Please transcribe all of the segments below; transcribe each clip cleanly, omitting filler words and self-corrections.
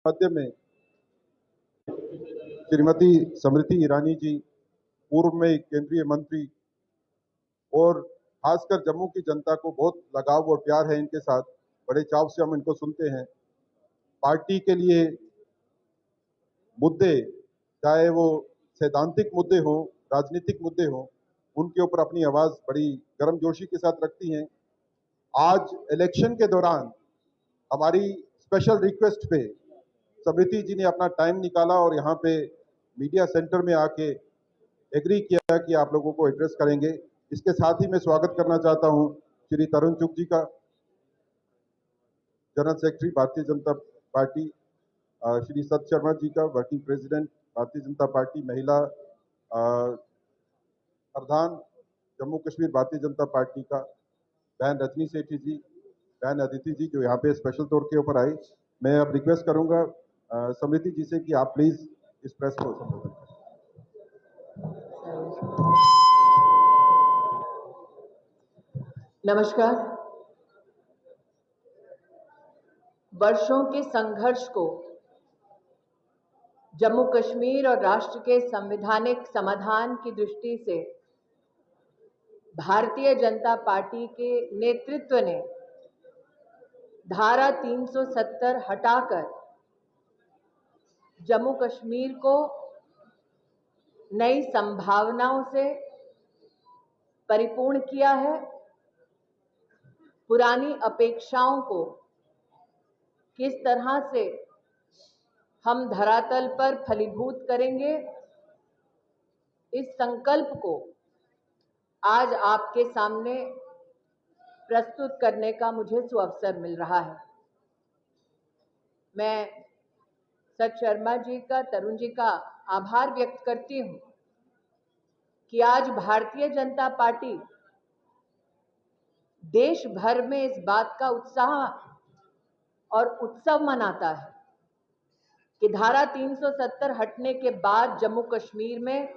मध्य में श्रीमती स्मृति ईरानी जी, पूर्व में केंद्रीय मंत्री, और खासकर जम्मू की जनता को बहुत लगाव और प्यार है इनके साथ। बड़े चाव से हम इनको सुनते हैं। पार्टी के लिए मुद्दे, चाहे वो सैद्धांतिक मुद्दे हो, राजनीतिक मुद्दे हो, उनके ऊपर अपनी आवाज बड़ी गर्मजोशी के साथ रखती हैं। आज इलेक्शन के दौरान हमारी स्पेशल रिक्वेस्ट पे स्मृति जी ने अपना टाइम निकाला और यहाँ पे मीडिया सेंटर में आके एग्री किया कि आप लोगों को एड्रेस करेंगे। इसके साथ ही मैं स्वागत करना चाहता हूँ श्री तरुण चुग जी का, general secretary Bharatiya Janata party, Shri सत शर्मा जी का, working president Bharatiya Janata party महिला प्रधान जम्मू कश्मीर भारतीय जनता पार्टी का, बहन रजनी सेठी जी, बहन अदिति जी जो यहाँ पे स्पेशल तौर के ऊपर आई। मैं अब रिक्वेस्ट करूंगा स्मृति जी से कि आप प्लीज इस प्रेस को संबोधित करें। नमस्कार। वर्षों के संघर्ष को जम्मू कश्मीर और राष्ट्र के संवैधानिक समाधान की दृष्टि से भारतीय जनता पार्टी के नेतृत्व ने धारा 370 हटाकर जम्मू कश्मीर को नई संभावनाओं से परिपूर्ण किया है। पुरानी अपेक्षाओं को किस तरह से हम धरातल पर फलीभूत करेंगे, इस संकल्प को आज आपके सामने प्रस्तुत करने का मुझे सुअवसर मिल रहा है। मैं सत शर्मा जी का, तरुण जी का आभार व्यक्त करती हूं कि आज भारतीय जनता पार्टी देश भर में इस बात का उत्साह और उत्सव मनाता है कि धारा 370 हटने के बाद जम्मू कश्मीर में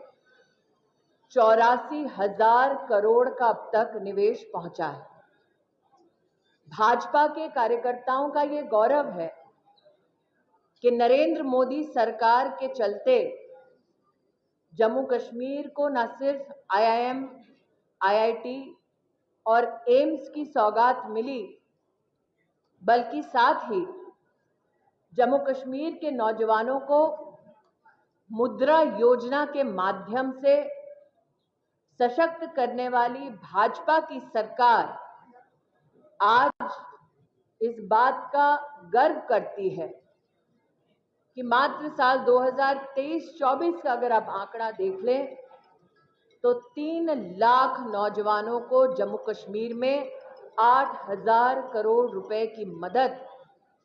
84,000 करोड़ का अब तक निवेश पहुंचा है। भाजपा के कार्यकर्ताओं का ये गौरव है कि नरेंद्र मोदी सरकार के चलते जम्मू कश्मीर को न सिर्फ IIM, IIT और एम्स की सौगात मिली, बल्कि साथ ही जम्मू कश्मीर के नौजवानों को मुद्रा योजना के माध्यम से सशक्त करने वाली भाजपा की सरकार आज इस बात का गर्व करती है कि मात्र साल 2023-24 का अगर आप आंकड़ा देख लें तो 3 लाख नौजवानों को जम्मू कश्मीर में 8,000 करोड़ रुपए की मदद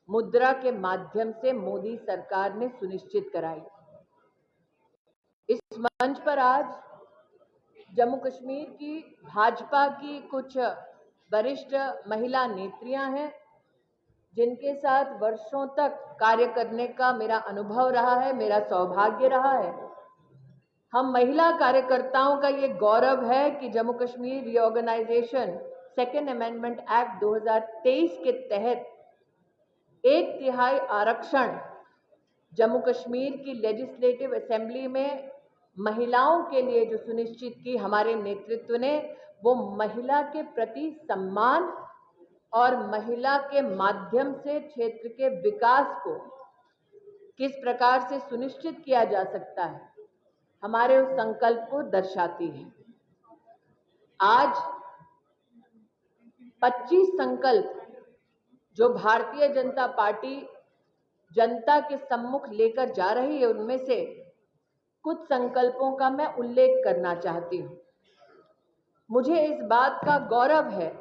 मुद्रा के माध्यम से मोदी सरकार ने सुनिश्चित कराई। इस मंच पर आज जम्मू कश्मीर की भाजपा की कुछ वरिष्ठ महिला नेत्रियां हैं जिनके साथ वर्षों तक कार्य करने का मेरा अनुभव रहा है, मेरा सौभाग्य रहा है। हम महिला कार्यकर्ताओं का ये गौरव है कि Jammu Kashmir reorganisation second amendment act 2023 के तहत 1/3 आरक्षण जम्मू कश्मीर की लेजिस्लेटिव असेंबली में महिलाओं के लिए जो सुनिश्चित की हमारे नेतृत्व ने, वो महिला के प्रति सम्मान और महिला के माध्यम से क्षेत्र के विकास को किस प्रकार से सुनिश्चित किया जा सकता है, हमारे उस संकल्प को दर्शाती है। आज 25 संकल्प जो भारतीय जनता पार्टी जनता के सम्मुख लेकर जा रही है, उनमें से कुछ संकल्पों का मैं उल्लेख करना चाहती हूं। मुझे इस बात का गौरव है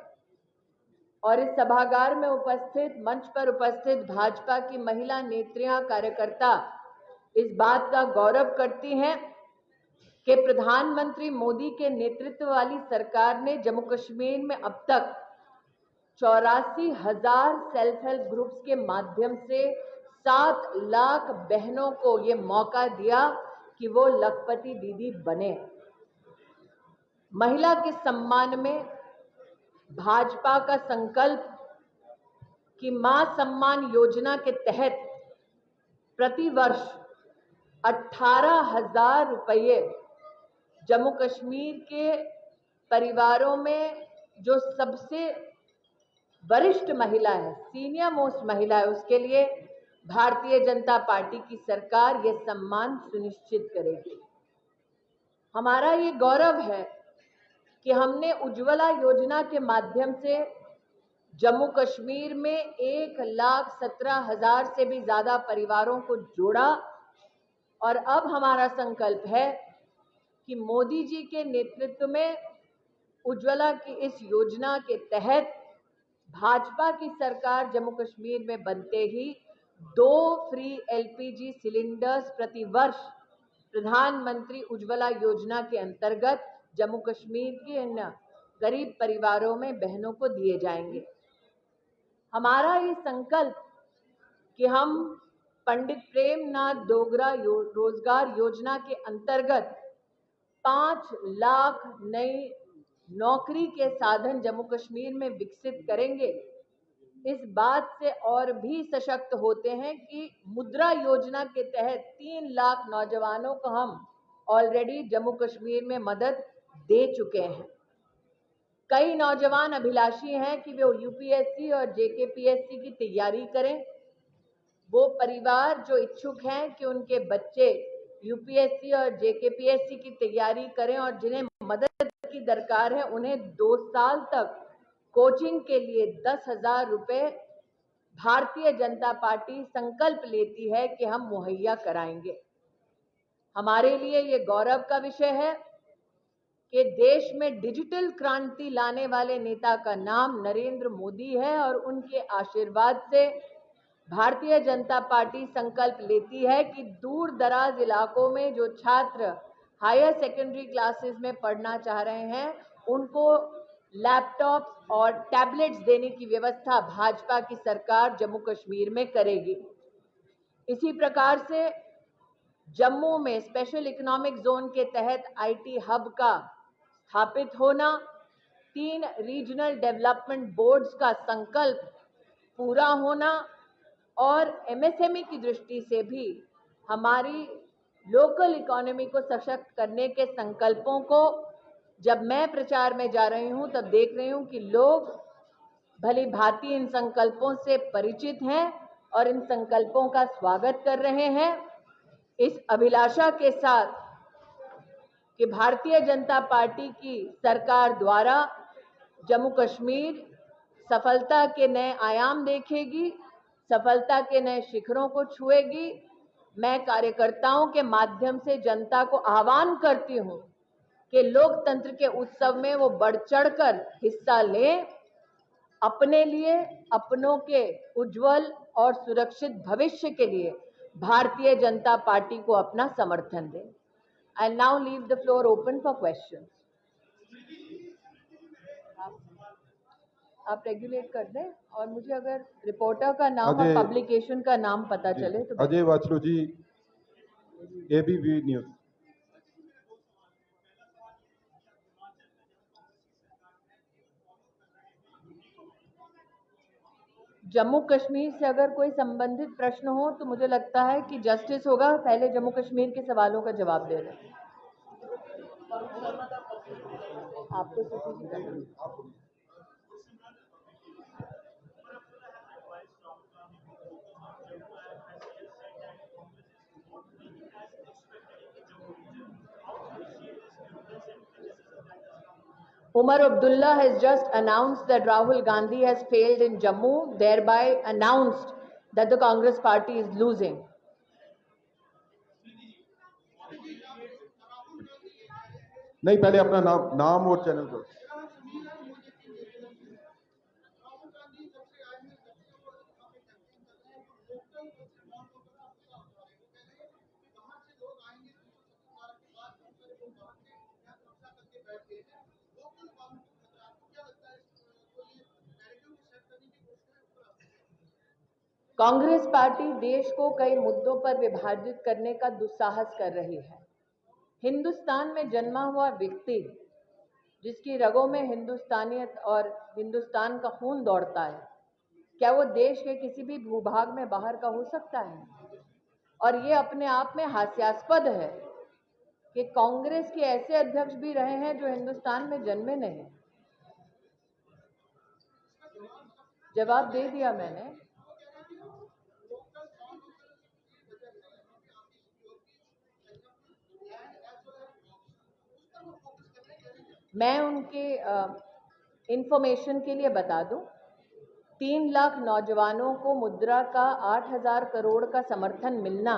और इस सभागार में उपस्थित, मंच पर उपस्थित भाजपा की महिला नेत्रियां, कार्यकर्ता इस बात का गौरव करती हैं कि प्रधानमंत्री मोदी के नेतृत्व वाली सरकार ने जम्मू कश्मीर में अब तक 84,000 सेल्फ हेल्प ग्रुप्स के माध्यम से 7 लाख बहनों को ये मौका दिया कि वो लखपति दीदी बने। महिला के सम्मान में भाजपा का संकल्प कि मां सम्मान योजना के तहत प्रति वर्ष 18,000 रुपये जम्मू कश्मीर के परिवारों में जो सबसे वरिष्ठ महिला है, सीनियर मोस्ट महिला है, उसके लिए भारतीय जनता पार्टी की सरकार ये सम्मान सुनिश्चित करेगी। हमारा ये गौरव है कि हमने उज्ज्वला योजना के माध्यम से जम्मू कश्मीर में 1,17,000 से भी ज्यादा परिवारों को जोड़ा और अब हमारा संकल्प है कि मोदी जी के नेतृत्व में उज्ज्वला की इस योजना के तहत भाजपा की सरकार जम्मू कश्मीर में बनते ही 2 फ्री एलपीजी सिलेंडर्स प्रति वर्ष प्रधानमंत्री उज्ज्वला योजना के अंतर्गत जम्मू कश्मीर के इन गरीब परिवारों में बहनों को दिए जाएंगे। हमारा ये संकल्प कि हम पंडित प्रेमनाथ डोगरा रोजगार योजना के अंतर्गत 5 लाख नई नौकरी के साधन जम्मू कश्मीर में विकसित करेंगे, इस बात से और भी सशक्त होते हैं कि मुद्रा योजना के तहत 3 लाख नौजवानों को हम ऑलरेडी जम्मू कश्मीर में मदद दे चुके हैं। कई नौजवान अभिलाषी हैं कि वे यूपीएससी और जेकेपीएससी की तैयारी करें। वो परिवार जो इच्छुक हैं कि उनके बच्चे यूपीएससी और जेकेपीएससी की तैयारी करें और जिन्हें मदद की दरकार है, उन्हें 2 साल तक कोचिंग के लिए 10,000 रुपए भारतीय जनता पार्टी संकल्प लेती है कि हम मुहैया कराएंगे। हमारे लिए ये गौरव का विषय है कि देश में डिजिटल क्रांति लाने वाले नेता का नाम नरेंद्र मोदी है और उनके आशीर्वाद से भारतीय जनता पार्टी संकल्प लेती है कि दूर दराज इलाकों में जो छात्र हायर सेकेंडरी क्लासेस में पढ़ना चाह रहे हैं, उनको लैपटॉप और टैबलेट्स देने की व्यवस्था भाजपा की सरकार जम्मू कश्मीर में करेगी। इसी प्रकार से जम्मू में स्पेशल इकोनॉमिक जोन के तहत आईटी हब का स्थापित होना, 3 रीजनल डेवलपमेंट बोर्ड्स का संकल्प पूरा होना और एमएसएमई की दृष्टि से भी हमारी लोकल इकोनॉमी को सशक्त करने के संकल्पों को जब मैं प्रचार में जा रही हूं तब देख रही हूं कि लोग भली भांति इन संकल्पों से परिचित हैं और इन संकल्पों का स्वागत कर रहे हैं। इस अभिलाषा के साथ कि भारतीय जनता पार्टी की सरकार द्वारा जम्मू कश्मीर सफलता के नए आयाम देखेगी, सफलता के नए शिखरों को छुएगी, मैं कार्यकर्ताओं के माध्यम से जनता को आह्वान करती हूं कि लोकतंत्र के उत्सव में वो बढ़ चढ़कर हिस्सा लें, अपने लिए, अपनों के उज्जवल और सुरक्षित भविष्य के लिए भारतीय जनता पार्टी को अपना समर्थन दें। I now leave the floor open for questions. आप रेगुलेट कर दें और मुझे अगर रिपोर्टर का नाम और पब्लिकेशन का नाम पता चले तो। अजय वाचलू जी, एबीपी न्यूज। जम्मू कश्मीर से अगर कोई संबंधित प्रश्न हो तो मुझे लगता है कि जस्टिस होगा पहले जम्मू कश्मीर के सवालों का जवाब दे रहे। आपको Umar Abdullah has just announced that Rahul Gandhi has failed in Jammu, thereby announced that the Congress party is losing. नहीं, पहले अपना नाम और चैनल को। कांग्रेस पार्टी देश को कई मुद्दों पर विभाजित करने का दुस्साहस कर रही है। हिंदुस्तान में जन्मा हुआ व्यक्ति जिसकी रगों में हिंदुस्तानियत और हिंदुस्तान का खून दौड़ता है, क्या वो देश के किसी भी भूभाग में बाहर का हो सकता है? और ये अपने आप में हास्यास्पद है कि कांग्रेस के ऐसे अध्यक्ष भी रहे हैं जो हिंदुस्तान में जन्मे नहीं। जवाब दे दिया मैंने। मैं उनके इंफॉर्मेशन के लिए बता दूं, 3 लाख नौजवानों को मुद्रा का 8,000 करोड़ का समर्थन मिलना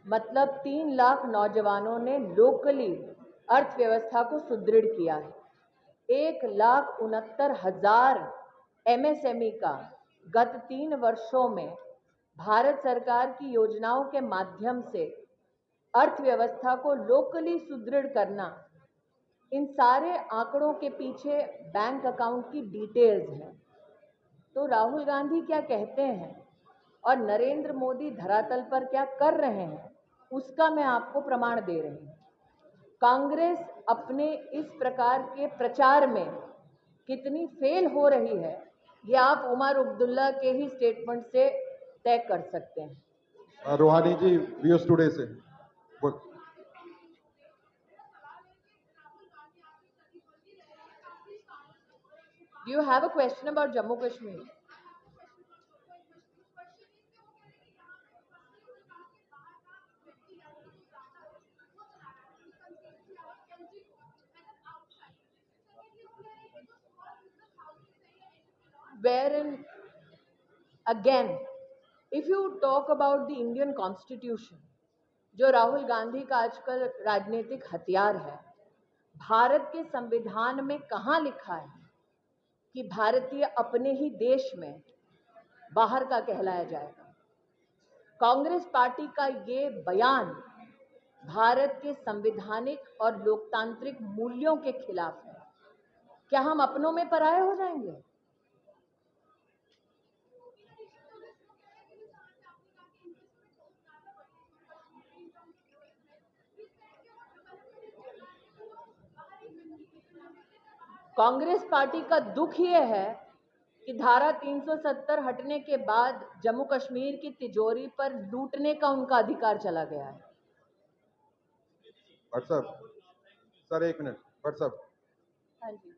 मतलब 3 लाख नौजवानों ने लोकली अर्थव्यवस्था को सुदृढ़ किया है। 1,69,000 MSME का गत 3 वर्षों में भारत सरकार की योजनाओं के माध्यम से अर्थव्यवस्था को लोकली सुदृढ़ करना, इन सारे आंकड़ों के पीछे बैंक अकाउंट की डिटेल्स हैं। तो राहुल गांधी क्या कहते हैं और नरेंद्र मोदी धरातल पर क्या कर रहे हैं, उसका मैं आपको प्रमाण दे रही हूँ। कांग्रेस अपने इस प्रकार के प्रचार में कितनी फेल हो रही है, ये आप उमर अब्दुल्ला के ही स्टेटमेंट से तय कर सकते हैं। रोहानी जी व्यूज टुडे से बोल। Do you have a question about Jammu Kashmir? Wherein, again, if you talk about the Indian Constitution, जो राहुल गांधी का आजकल राजनीतिक हथियार है, भारत के संविधान में कहाँ लिखा है कि भारतीय अपने ही देश में बाहर का कहलाया जाएगा? कांग्रेस पार्टी का ये बयान भारत के संवैधानिक और लोकतांत्रिक मूल्यों के खिलाफ है। क्या हम अपनों में पराये हो जाएंगे? कांग्रेस पार्टी का दुख ये है कि धारा 370 हटने के बाद जम्मू कश्मीर की तिजोरी पर लूटने का उनका अधिकार चला गया है। WhatsApp sir, 1 minute. व्हाट्सएप हाँ जी,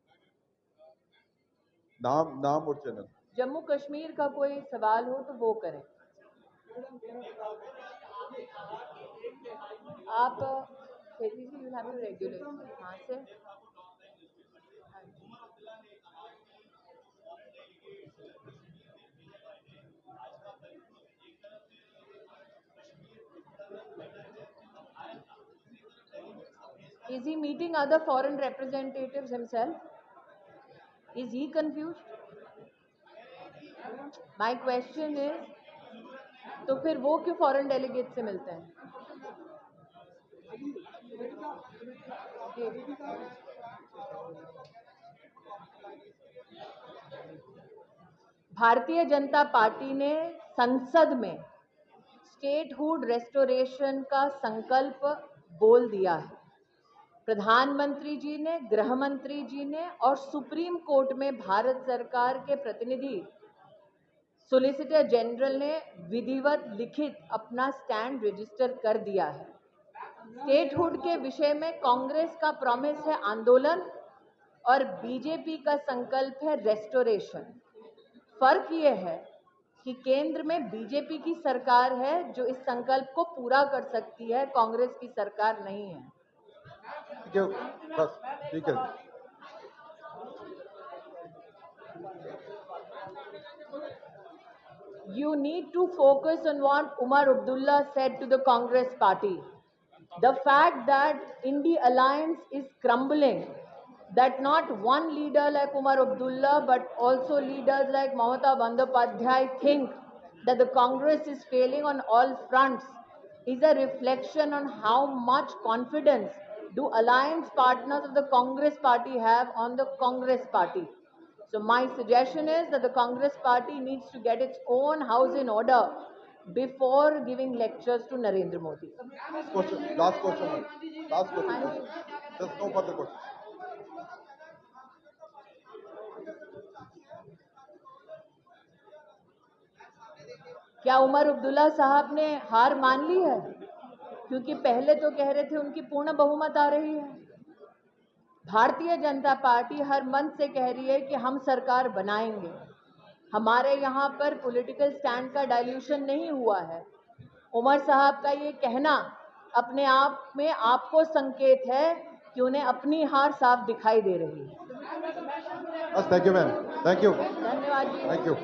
नाम और चैनल। जम्मू कश्मीर का कोई सवाल हो तो वो करें। आप रेगुलेट कहाँ से? Is he meeting other foreign representatives himself? Is he confused? My question is, तो फिर वो क्यों फॉरेन डेलीगेट से मिलते हैं? भारतीय जनता पार्टी ने संसद में स्टेटहुड रेस्टोरेशन का संकल्प बोल दिया है। प्रधानमंत्री जी ने, गृह मंत्री जी ने और सुप्रीम कोर्ट में भारत सरकार के प्रतिनिधि सोलिसिटर जनरल ने विधिवत लिखित अपना स्टैंड रजिस्टर कर दिया है। स्टेटहुड के विषय में कांग्रेस का प्रॉमिस है आंदोलन और बीजेपी का संकल्प है रेस्टोरेशन। फर्क ये है कि केंद्र में बीजेपी की सरकार है जो इस संकल्प को पूरा कर सकती है, कांग्रेस की सरकार नहीं है। ठीक है, बस ठीक है। You need to focus on what Umar Abdullah said to the Congress party. The fact that India alliance is crumbling, that not one leader like Umar Abdullah but also leaders like Mamata Bandyopadhyay think that the Congress is failing on all fronts is a reflection on how much confidence do alliance partners of the Congress party have on the Congress party. So my suggestion is that the Congress party needs to get its own house in order before giving lectures to Narendra Modi. Last question. Just no further question. क्या उमर अब्दुल्ला साहब ने हार मान ली है? क्योंकि पहले तो कह रहे थे उनकी पूर्ण बहुमत आ रही है। भारतीय जनता पार्टी हर मंच से कह रही है कि हम सरकार बनाएंगे। हमारे यहाँ पर पॉलिटिकल स्टैंड का डाइल्यूशन नहीं हुआ है। उमर साहब का ये कहना अपने आप में आपको संकेत है कि उन्हें अपनी हार साफ दिखाई दे रही है। बस, thank you ma'am, thank you, धन्यवाद जी। Thank you.